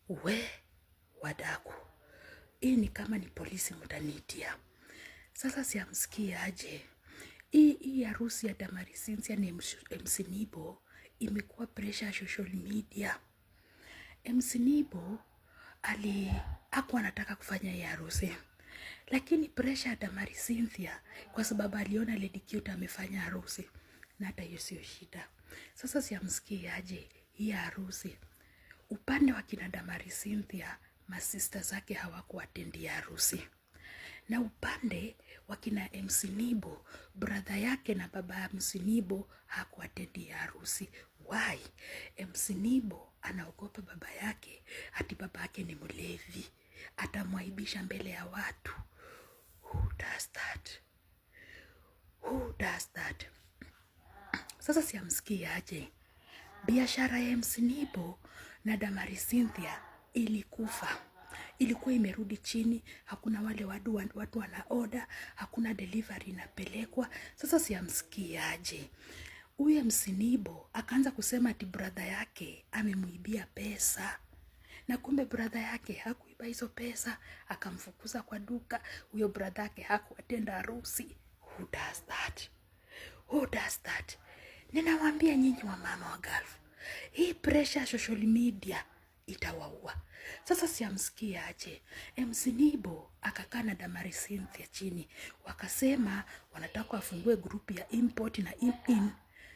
We wadaku, hii ni kama ni polisi mtanitia. Sasa siamsikia aje. Hii harusi ya Damari Cynthia na MC Nibo imekuwa pressure social media. MC Nibo hakuwa anataka kufanya hii harusi, lakini pressure ya Damari Cynthia kwa sababu aliona Lady Cute amefanya harusi, na hata hiyo sio shida. Sasa siamsikia aje hii harusi. Upande wa kina Damari Cynthia, masista zake hawakuatendia harusi. Na upande wa kina MC Nibo, brother yake na baba ya MC Nibo hakuatendia harusi. Why? MC Nibo anaogopa baba yake, ati baba yake ni mlevi, atamwaibisha mbele ya watu. Who does that? Who does that? Sasa siamsikia aje. Biashara ya MC Nibo na Damari Cynthia ilikufa. Ilikuwa imerudi chini, hakuna wale watu wana order, hakuna delivery inapelekwa. Sasa siamsikia aje. Huyu MC Nibo akaanza kusema ati brother yake amemuibia pesa. Na kumbe brother yake hakuiba hizo pesa, akamfukuza kwa duka. Huyo brother yake hakuatenda harusi. Who does that? Who does that? Ninawaambia nyinyi wa mama wa Gulf, hii pressure social media itawaua. Sasa siamsikia aje. MC Nibo akakaa na Damari Cynthia chini, wakasema wanataka wafungue grupu ya import na in.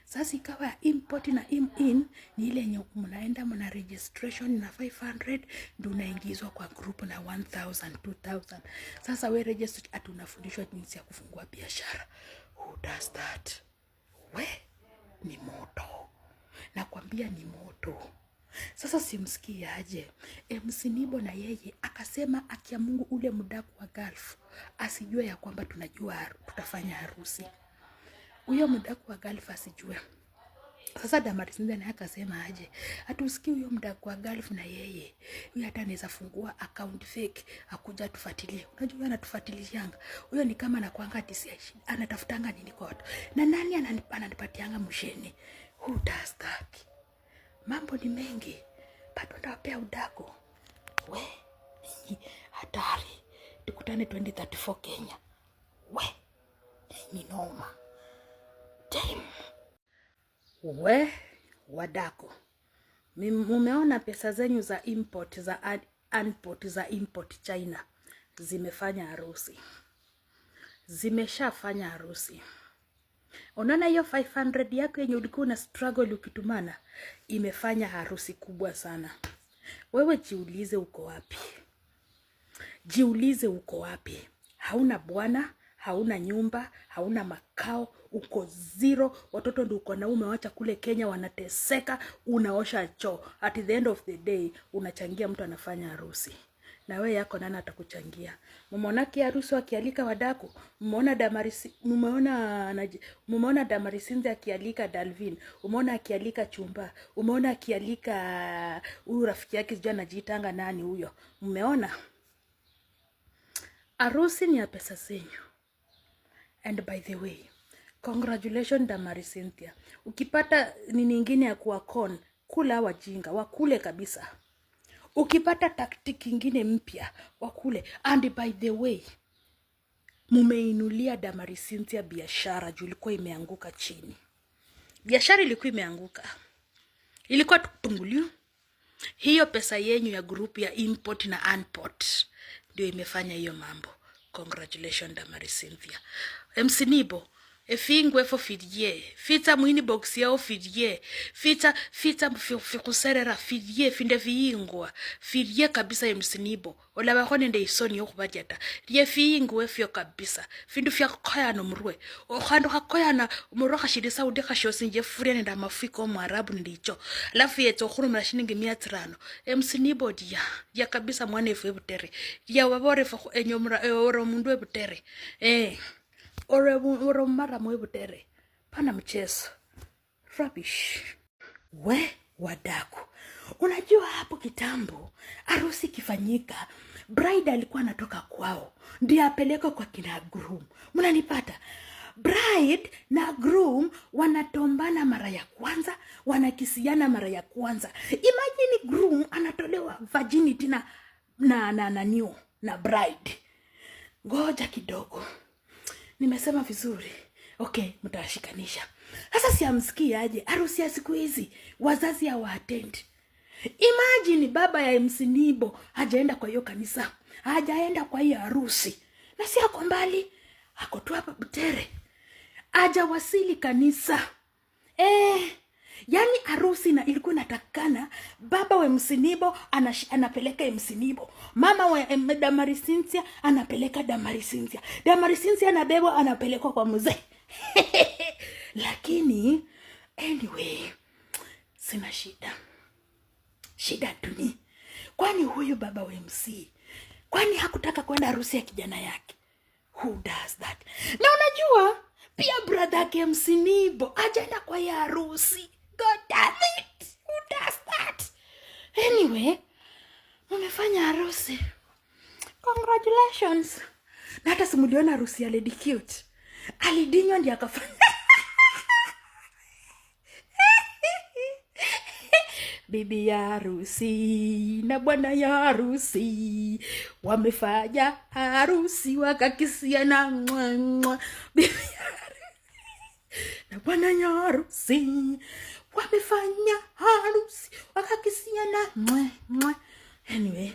Sasa ikawa ya import na in ni ile yenye mnaenda mna registration na 500 ndio unaingizwa kwa grupu na 1000 2000. Sasa we register ati unafundishwa jinsi ya kufungua biashara. Who does that? We ni moto. Nakwambia ni moto. Sasa simsikia aje. MC Nibo na yeye akasema akia Mungu ule mdaku wa Gulf asijue ya kwamba tunajua tutafanya harusi. Huyo mdaku wa Gulf asijue. Sasa Damari Cynthia naye akasema aje, hatusikii huyo mdaku wa Gulf na yeye huyo hata anaweza fungua account fake akuja tufuatilie. Unajua anatufuatilianga. Huyo ni kama anakuanga TCI, anatafutanga nini kwa watu. Na nani ananipatianga msheni? Who does that? Mambo ni mengi. Bado ndawapea udako. We, hatari. Tukutane 2034 Kenya. We, ni noma. Damn. We, wadako. Mumeona pesa zenyu za import, za unport, za import China. Zimefanya harusi. Zimeshafanya harusi. Unaona hiyo 500 yako yenye ulikuwa na struggle ukitumana, imefanya harusi kubwa sana. Wewe jiulize uko wapi? Jiulize uko wapi? Hauna bwana, hauna nyumba, hauna makao, uko zero. Watoto ndio uko na umewacha kule Kenya wanateseka, unaosha choo. At the end of the day unachangia mtu anafanya harusi. Na wewe yako nani atakuchangia? Mumeona harusi wakialika wadako? Mumeona Damari Cynthia akialika Dalvin? Umeona akialika Chumba? Umeona akialika huyu rafiki yake sijui anajiitanga nani huyo? Umeona? Harusi ni ya pesa zenyu. And by the way, congratulations Damari Cynthia. Ukipata nini nyingine ya kuwa con, kula wajinga, wakule kabisa. Ukipata taktiki ingine mpya, wakule. And by the way, mumeinulia Damari Cynthia biashara juu ilikuwa imeanguka chini. Biashara ilikuwa imeanguka. Ilikuwa tutunguliu. Hiyo pesa yenyu ya grupu ya import na unport ndio imefanya hiyo mambo. Congratulations Damari Cynthia. MC Nibo, efingwe fo fidye, fita mwini box yao fidye, fita fikuserera fidye, finde viingwa, fidye kabisa MC Nibo. Ola wakone nde isoni yoku bajeta. Rie fiingwe fio kabisa. Findu fia koya no mruwe. Okhando kakoya na umuroka shirisa udeka shosi nje furia nenda mafiko mwarabu ndicho. Lafu yeto khuru mlashiningi 500. MC Nibo dia kabisa mwane efu ebutere. Dia wabore fo enyomra oro mundu ebutere. Oro mara mwe butere. Pana mchezo. Rubbish. We wadaku. Unajua hapo kitambo harusi kifanyika, bride alikuwa anatoka kwao ndiye apeleka kwa kina groom. Mnanipata? Bride na groom wanatombana mara ya kwanza, wanakisiana mara ya kwanza. Imagine groom anatolewa virginity na bride. Ngoja kidogo. Nimesema vizuri. Okay, mtashikanisha. Sasa siamsikia aje harusi ya siku hizi wazazi hawaattend. Imagine baba ya MC Nibo hajaenda kwa hiyo kanisa, hajaenda kwa hiyo harusi. Na si ako mbali, ako tu hapa Butere. Hajawasili kanisa. Yani harusi na ilikuwa inatakana baba wa MC Nibo anapeleka MC Nibo. Mama wa Damari Cynthia anapeleka Damari Cynthia. Damari Cynthia anabebwa anapelekwa kwa mzee. Lakini anyway, sina shida. Shida tu ni kwani huyu baba wa MC kwani hakutaka kwenda harusi ya kijana yake? Who does that? Na unajua pia brother yake MC Nibo ajaenda kwa ya harusi. God damn it. Who does that? Anyway, umefanya harusi. Congratulations. Na hata simuliona harusi ya Lady Cute. Alidinywa ndiye akafanya. Bibi ya harusi na bwana ya harusi wamefanya harusi wakakisiana. Bibi ya harusi na bwana ya harusi wamefanya harusi wakakisiana. Anyway,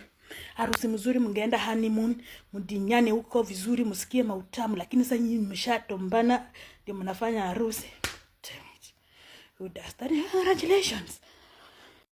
harusi mzuri, mungeenda honeymoon, mudinyane huko vizuri, musikie mautamu. Lakini sasa nyinyi mmeshatombana ndio mnafanya harusi. Who does that? Congratulations.